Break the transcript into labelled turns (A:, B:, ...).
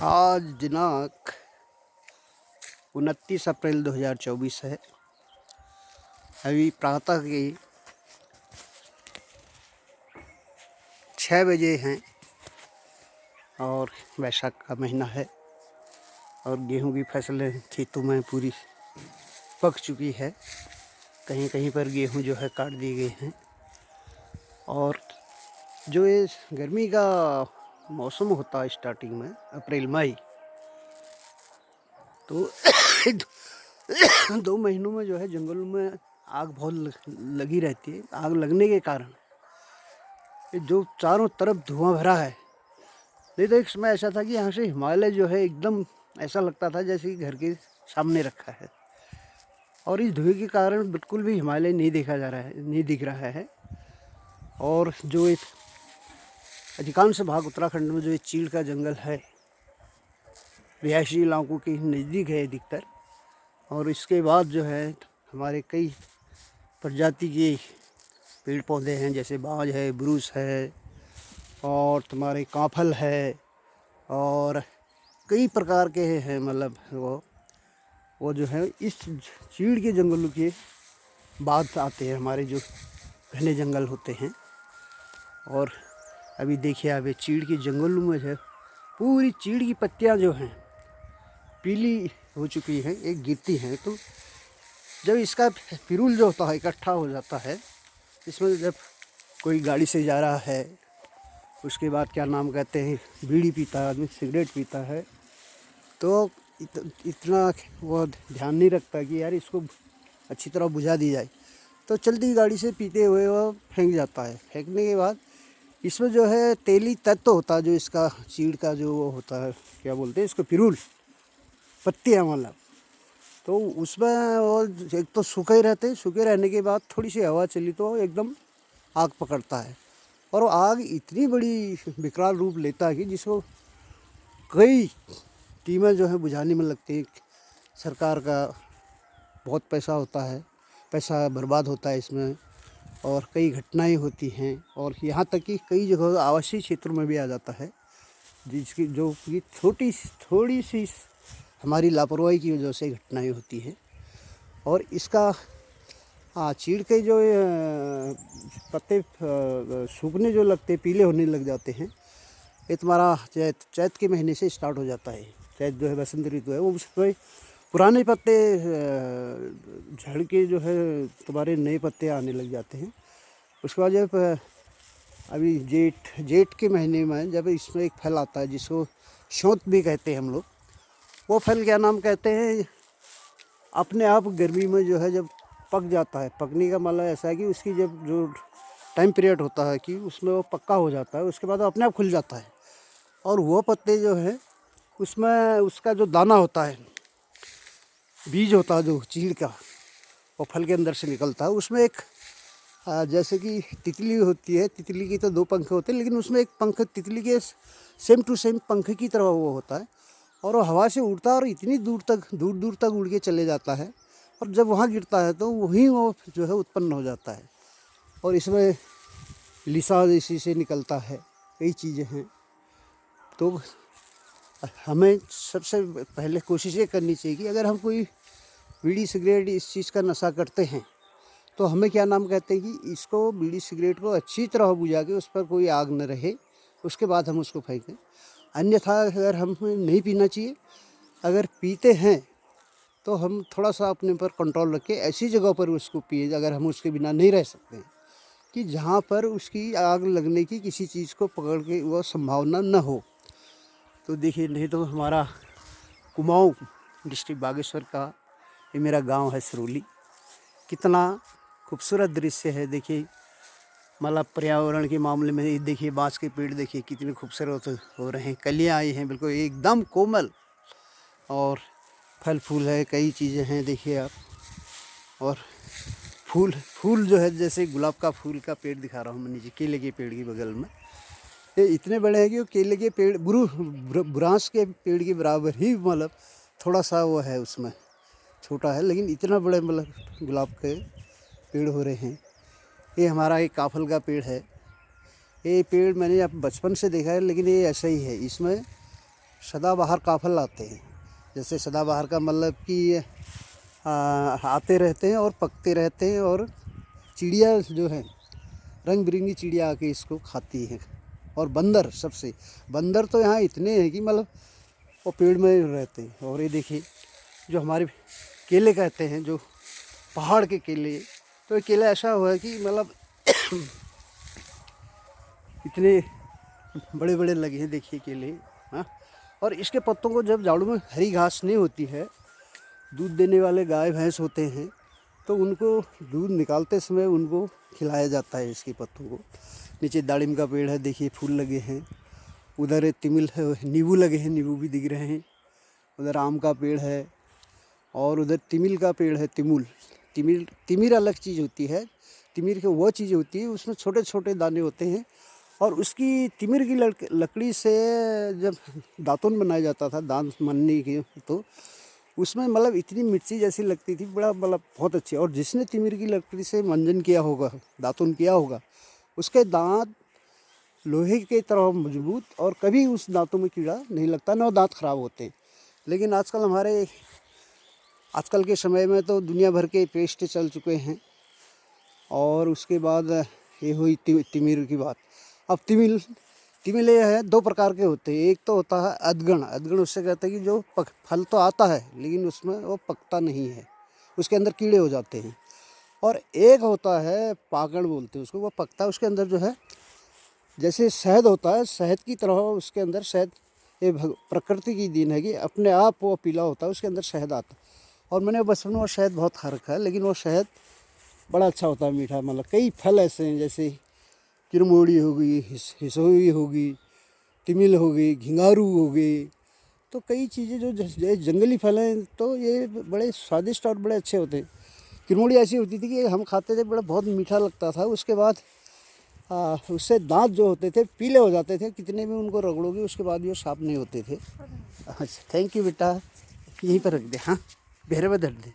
A: आज दिनांक 29 अप्रैल 2024 है। अभी प्रातः के 6 बजे हैं और वैशाख का महीना है और गेहूं की फसलें खेतों में पूरी पक चुकी है। कहीं कहीं पर गेहूं जो है काट दिए गए हैं और जो ये गर्मी का मौसम होता है स्टार्टिंग में अप्रैल मई, तो 2 महीनों में जो है जंगलों में आग बहुत लगी रहती है। आग लगने के कारण ये जो चारों तरफ धुआं भरा है, नहीं तो एक समय ऐसा था कि यहाँ से हिमालय जो है एकदम ऐसा लगता था जैसे कि घर के सामने रखा है, और इस धुएं के कारण बिल्कुल भी हिमालय नहीं देखा जा रहा है, नहीं दिख रहा है। और जो एक अधिकांश भाग उत्तराखंड में जो ये चीड़ का जंगल है, रिहायशी इलाकों के नज़दीक है अधिकतर, और इसके बाद जो है हमारे कई प्रजाति के पेड़ पौधे हैं, जैसे बाज है, बुरुश है और तुम्हारे कांफल है और कई प्रकार के हैं। मतलब वो जो है इस चीड़ के जंगलों के बाद आते हैं हमारे जो घने जंगल होते हैं। और अभी देखिए, अभी चीड़ के जंगलों में जो पूरी चीड़ की पत्तियां जो हैं पीली हो चुकी हैं, एक गिरती हैं। तो जब इसका पिरूल जो होता है इकट्ठा हो जाता है, इसमें जब कोई गाड़ी से जा रहा है, उसके बाद क्या नाम कहते हैं, बीड़ी पीता है आदमी, सिगरेट पीता है, तो इतना वो ध्यान नहीं रखता कि यार इसको अच्छी तरह बुझा दी जाए, तो चलती गाड़ी से पीते हुए वो फेंक जाता है। फेंकने के बाद इसमें जो है तेली तत्व होता है, जो इसका चीड़ का जो वो होता है, क्या बोलते हैं इसको, पिरूल, पत्तियाँ मतलब, तो उसमें वो एक तो सूखे ही रहते, सूखे रहने के बाद थोड़ी सी हवा चली तो एकदम आग पकड़ता है। और वो आग इतनी बड़ी विकराल रूप लेता है कि जिसको कई टीमें जो है बुझाने में लगती हैं। सरकार का बहुत पैसा होता है, पैसा बर्बाद होता है इसमें, और कई घटनाएं होती हैं, और यहाँ तक कि कई जगह आवासीय क्षेत्रों में भी आ जाता है, जिसकी जो कि थोड़ी सी हमारी लापरवाही की वजह से घटनाएं होती हैं। और इसका चीड़ के जो पत्ते सूखने जो लगते, पीले होने लग जाते हैं, ये तुम्हारा चैत के महीने से स्टार्ट हो जाता है। चैत जो है बसंत ऋतु है, वो उसमें पुराने पत्ते झड़ के जो है तुम्हारे नए पत्ते आने लग जाते हैं। उसके बाद जब अभी जेठ के महीने में जब इसमें एक फल आता है जिसको शौंत भी कहते हैं हम लोग, वो फल क्या नाम कहते हैं, अपने आप गर्मी में जो है जब पक जाता है, पकने का मतलब ऐसा है कि उसकी जब जो टाइम पीरियड होता है कि उसमें वो पक्का हो जाता है, उसके बाद वो अपने आप खुल जाता है। और वो पत्ते जो है उसमें उसका जो दाना होता है, बीज होता है जो चीड़ का, वो फल के अंदर से निकलता है। उसमें एक जैसे कि तितली होती है, तितली की तो 2 पंख होते हैं, लेकिन उसमें एक पंख तितली के सेम टू सेम पंख की तरह वो होता है, और वो हवा से उड़ता है और इतनी दूर दूर तक उड़ के चले जाता है, और जब वहाँ गिरता है तो वहीं वो जो है उत्पन्न हो जाता है। और इसमें लिसा इसी से निकलता है, कई चीज़ें हैं। तो हमें सबसे पहले कोशिश ये करनी चाहिए कि अगर हम कोई बीड़ी सिगरेट इस चीज़ का नशा करते हैं, तो हमें क्या नाम कहते हैं कि इसको, बीड़ी सिगरेट को अच्छी तरह बुझा के उस पर कोई आग न रहे, उसके बाद हम उसको फेंकें। अन्यथा अगर हमें नहीं पीना चाहिए, अगर पीते हैं तो हम थोड़ा सा अपने पर कंट्रोल रखें, ऐसी जगह पर उसको पिए अगर हम उसके बिना नहीं रह सकते हैं, कि जहाँ पर उसकी आग लगने की किसी चीज़ को पकड़ के वो संभावना न हो। तो देखिए, नहीं तो हमारा कुमाऊं डिस्ट्रिक्ट बागेश्वर का ये मेरा गांव है सिरोली, कितना खूबसूरत दृश्य है। देखिए, मतलब पर्यावरण के मामले में देखिए, बांस के पेड़ देखिए कितने खूबसूरत हो रहे हैं, कलियां आई हैं बिल्कुल एकदम कोमल, और फल फूल है, कई चीज़ें हैं देखिए आप। और फूल जो है, जैसे गुलाब का फूल का पेड़ दिखा रहा हूँ मैं नीचे केले के पेड़ के बगल में, ये इतने बड़े हैं कि वो केले के पेड़ बुरांस के पेड़ के बराबर ही, मतलब थोड़ा सा वो है उसमें छोटा है, लेकिन इतना बड़े मतलब गुलाब के पेड़ हो रहे हैं। ये हमारा एक काफल का पेड़ है, ये पेड़ मैंने अब बचपन से देखा है, लेकिन ये ऐसा ही है। इसमें सदाबहार का फल आते हैं। जैसे सदाबहार का मतलब कि ये आते रहते हैं और पकते रहते हैं, और चिड़िया जो है रंग बिरंगी चिड़िया आके इसको खाती हैं। और बंदर तो यहाँ इतने हैं कि मतलब वो पेड़ में रहते हैं। और ये देखिए जो हमारे केले कहते हैं, जो पहाड़ के केले, तो ये केला ऐसा हुआ है कि मतलब इतने बड़े बड़े लगे हैं, देखिए केले। हाँ, और इसके पत्तों को जब झाड़ू में हरी घास नहीं होती है, दूध देने वाले गाय भैंस होते हैं, तो उनको दूध निकालते समय उनको खिलाया जाता है इसके पत्तों को। नीचे दाड़िम का पेड़ है, देखिए फूल लगे हैं। उधर तिमिल है, नींबू लगे हैं, नींबू भी दिख रहे हैं। उधर आम का पेड़ है, और उधर तिमिल का पेड़ है। तिमिर अलग चीज़ होती है। तिमिर की वो चीज़ होती है, उसमें छोटे छोटे दाने होते हैं, और उसकी तिमिर की लकड़ी से जब दातुन बनाया जाता था, दांत मनने के, तो उसमें मतलब इतनी मिर्ची जैसी लगती थी, बड़ा मतलब बहुत अच्छी। और जिसने तिमिर की लकड़ी से मंजन किया होगा, दातुन किया होगा, उसके दांत लोहे के तरह मजबूत, और कभी उस दांतों में कीड़ा नहीं लगता, ना दांत खराब होते हैं। लेकिन आजकल के समय में तो दुनिया भर के पेस्ट चल चुके हैं। और उसके बाद ये हुई तिमिर की बात। अब तिमिल ये है, दो प्रकार के होते हैं। एक तो होता है अधगण उससे कहते हैं कि जो फल तो आता है लेकिन उसमें वो पकता नहीं है, उसके अंदर कीड़े हो जाते हैं। और एक होता है पाकड़ बोलते हैं उसको, वो पकता है, उसके अंदर जो है जैसे शहद होता है, शहद की तरह उसके अंदर शहद, ये प्रकृति की देन है कि अपने आप वो पीला होता है, उसके अंदर शहद आता है। और मैंने बचपन में वो शहद बहुत खा रखा है, लेकिन वो शहद बड़ा अच्छा होता है, मीठा। मतलब कई फल ऐसे हैं, जैसे किरमोड़ी हो गई, हिसोई हो गई, तिमिल हो गई, घिंगारू हो गई, तो कई चीज़ें जो जंगली फल हैं, तो ये बड़े स्वादिष्ट और बड़े अच्छे होते हैं। किरमोड़ी ऐसी होती थी कि हम खाते थे, बड़ा बहुत मीठा लगता था। उसके बाद उससे दांत जो होते थे पीले हो जाते थे, कितने भी उनको रगड़ोगे उसके बाद भी वो साफ नहीं होते थे। अच्छा, थैंक यू बेटा, यहीं पर रख दे। हाँ, बेहरे में धर दे।